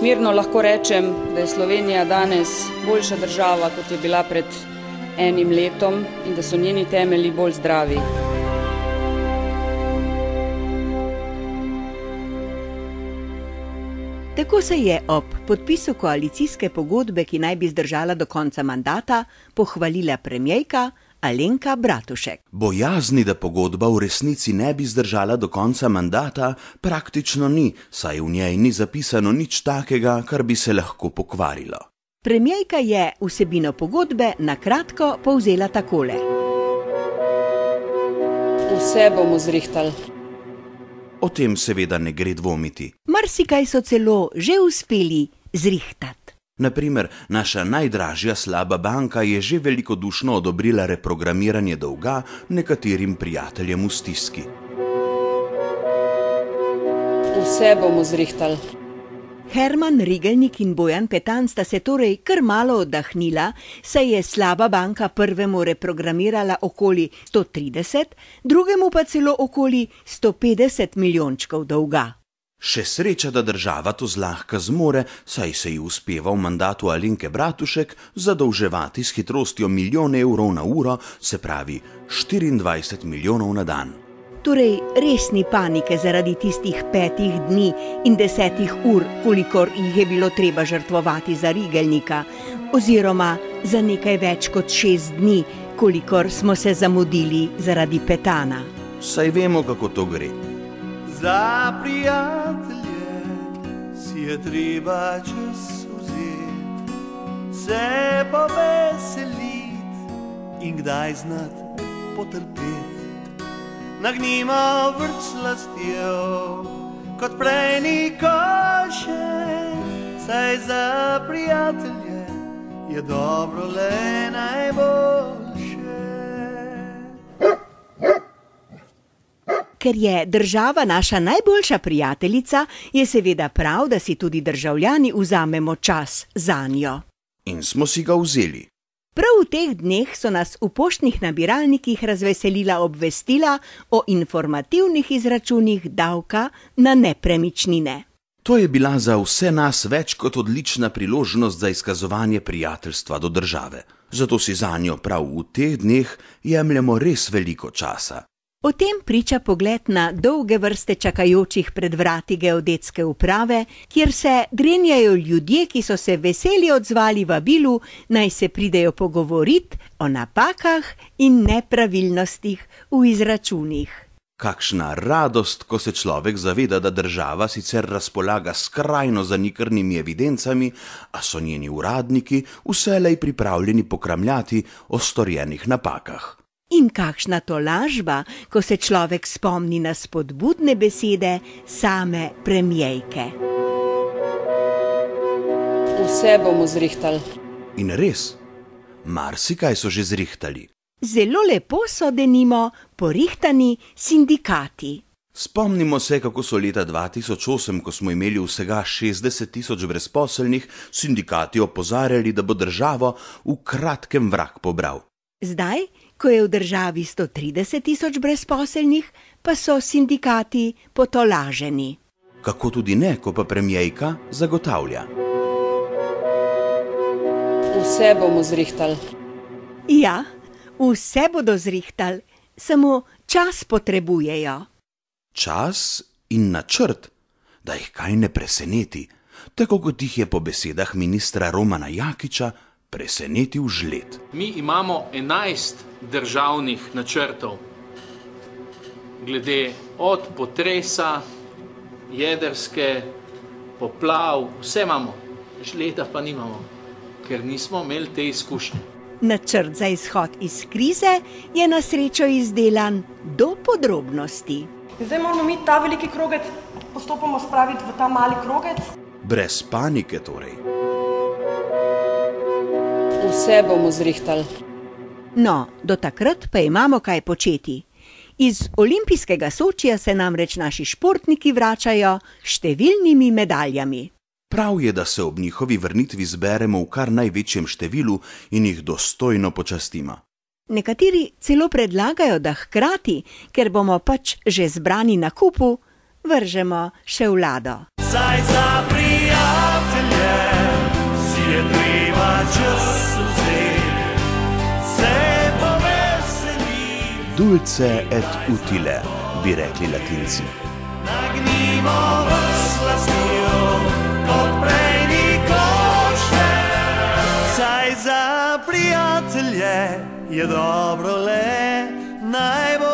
Mirno lahko rečem, da je Slovenija danes boljša država, kot je bila pred enim letom in da so njeni temelji bolj zdravi. Tako se je ob podpisu koalicijske pogodbe, ki naj bi zdržala do konca mandata, pohvalila premierka Alenka Bratušek. Bojazni, da pogodba v resnici ne bi zdržala do konca mandata, praktično ni, saj v njej ni zapisano nič takega, kar bi se lahko pokvarilo. Premierka je vsebino pogodbe na kratko povzela takole. Vse bomo zrihtali. O tem seveda ne gre dvomiti. Marsikaj so celo že uspeli zrihtati. Na primer, naša najdražja slaba banka je že velikodušno odobrila reprogramiranje dolga nekaterim prijateljem v stiski. Vse bomo zrihtali. Herman Rigelnik in Bojan Petan sta se torej kar malo oddahnila, saj je slaba banka prvemu reprogramirala okoli 130, drugemu pa celo okoli 150 milijončkov dolga. Še sreča, da država to zlahka zmore, saj se ji uspeva v mandatu Alenke Bratušek zadolževati s hitrostjo 1 milijon evrov na uro, se pravi 24 milijonov na dan. Torej res ni panike zaradi tistih 5 dni in 10 ur, kolikor jih je bilo treba žrtvovati za Rigelnika, oziroma za nekaj več kot 6 dni, kolikor smo se zamudili zaradi Petana. Saj vemo, kako to gre. Za prijatelje si je treba čas vzeti, se poveseliti in kdaj znati potrpeti. Nagnimo vrt slastjo, kot prej nikoli še, saj za prijatelje je dobro le najboljše. Ker je država naša najboljša prijateljica, je seveda prav, da si tudi državljani vzamemo čas zanjo. In smo si ga vzeli. Prav v teh dneh so nas v poštnih nabiralnikih razveselila obvestila o informativnih izračunih davka na nepremičnine. To je bila za vse nas več kot odlična priložnost za izkazovanje prijateljstva do države. Zato si zanjo prav v teh dneh jemljemo res veliko časa. O tem priča pogled na dolge vrste čakajočih pred vrati geodetske uprave, kjer se drenjajo ljudje, ki so se veseli odzvali vabilu, naj se pridejo pogovoriti o napakah in nepravilnostih v izračunih. Kakšna radost, ko se človek zaveda, da država sicer razpolaga s skrajno zanikrnimi evidencami, a so njeni uradniki vselej pripravljeni pokramljati o storjenih napakah. In kakšna tolažba, ko se človek spomni na spodbudne besede same premierke. Vse bomo zrihtali. In res, marsikaj so že zrihtali. Zelo lepo so denimo porihtani sindikati. Spomnimo se, kako so leta 2008, ko smo imeli vsega 60 000 brezposelnih, sindikati opozarjali, da bo državo v kratkem vrag pobral. Zdaj, ko je v državi 130 000 brezposelnih, pa so sindikati potolaženi. Kako tudi ne, ko pa premierka zagotavlja. Vse bomo zrihtali. Ja, vse bodo zrihtali, samo čas potrebujejo. Čas in načrt, da jih kaj ne preseneti, tako kot jih je po besedah ministra Romana Jakiča presenetil žled. Mi imamo 11 državnih načrtov. Glede od potresa, jedrske, poplav, vse imamo. Žleda pa nimamo, ker nismo imeli te izkušnje. Načrt za izhod iz krize je na srečo izdelan do podrobnosti. Zdaj moramo mi ta veliki krogec postopoma spraviti v ta mali krogec. Brez panike torej. Vse bomo zrihtali. No, do takrat pa imamo kaj početi. Iz olimpijskega Sočija se namreč naši športniki vračajo številnimi medaljami. Prav je, da se ob njihovi vrnitvi zberemo v kar največjem številu in jih dostojno počastimo. Nekateri celo predlagajo, da hkrati, ker bomo pač že zbrani na kupu, vržemo še vlado. Saj za prijatelje je treba čas vzeti, se poveseli. Dulce et utile, bi rekli Latinci. Nagnimo slastjo, kot prej nikoli še. Saj za prijatelje je dobro le najbolj